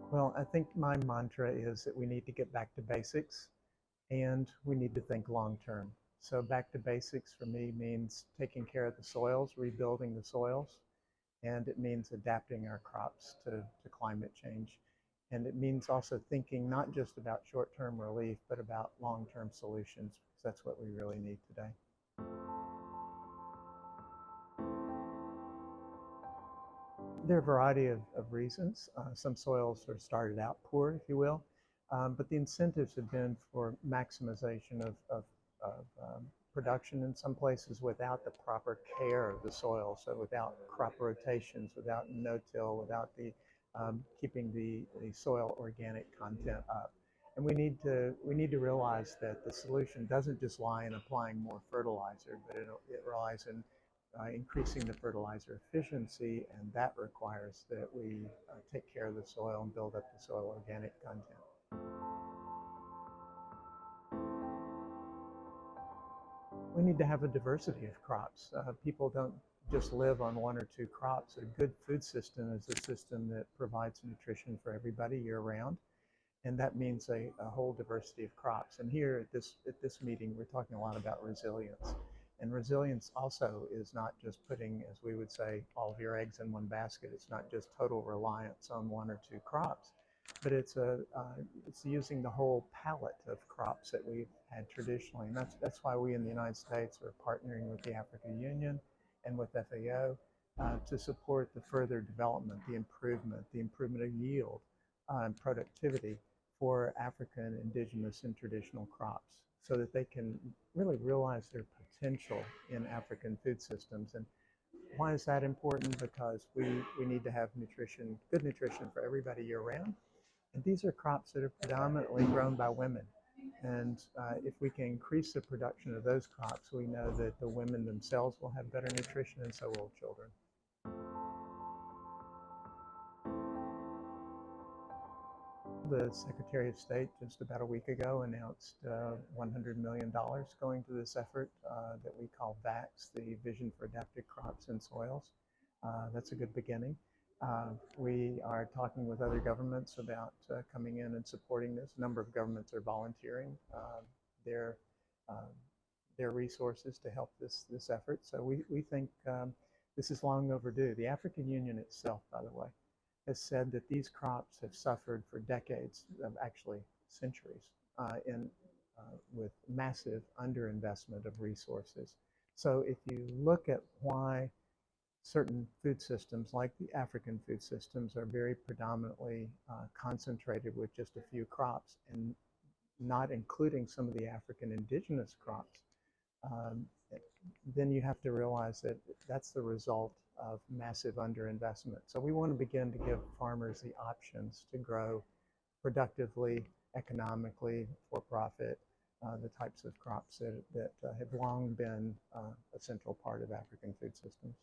Well, I think my mantra is that we need to get back to basics and we need to think long term. So, back to basics for me means taking care of the soils, rebuilding the soils, and it means adapting our crops to climate change. And it means also thinking not just about short term relief, but about long term solutions, because that's what we really need today. There are a variety of reasons. Some soils sort of started out poor, if you will, but the incentives have been for maximization of production in some places without the proper care of the soil. So without crop rotations, without no-till, without the keeping the soil organic content up. And we need to realize that the solution doesn't just lie in applying more fertilizer, but it relies in increasing the fertilizer efficiency, and that requires that we take care of the soil and build up the soil organic content. We need to have a diversity of crops. People don't just live on one or two crops. A good food system is a system that provides nutrition for everybody year round, and that means a whole diversity of crops. And here at this meeting, we're talking a lot about resilience. And resilience also is not just putting, as we would say, all of your eggs in one basket. It's not just total reliance on one or two crops, but it's using the whole palette of crops that we've had traditionally. And that's why we in the United States are partnering with the African Union and with FAO to support the further development, the improvement of yield and productivity for African, indigenous, and traditional crops so that they can really realize their potential in African food systems. And why is that important? Because we need to have nutrition, good nutrition for everybody year round. And these are crops that are predominantly grown by women. And if we can increase the production of those crops, we know that the women themselves will have better nutrition and so will children. The Secretary of State just about a week ago announced $100 million going to this effort that we call VAX, the Vision for Adapted Crops and Soils. That's a good beginning. We are talking with other governments about coming in and supporting this. A number of governments are volunteering their their resources to help this effort. So we think this is long overdue. The African Union itself, by the way, has said that these crops have suffered for decades, actually centuries, with massive underinvestment of resources. So if you look at why certain food systems, like the African food systems, are very predominantly concentrated with just a few crops and not including some of the African indigenous crops, um, then you have to realize that that's the result of massive underinvestment. So we want to begin to give farmers the options to grow productively, economically, for profit, the types of crops that have long been a central part of African food systems.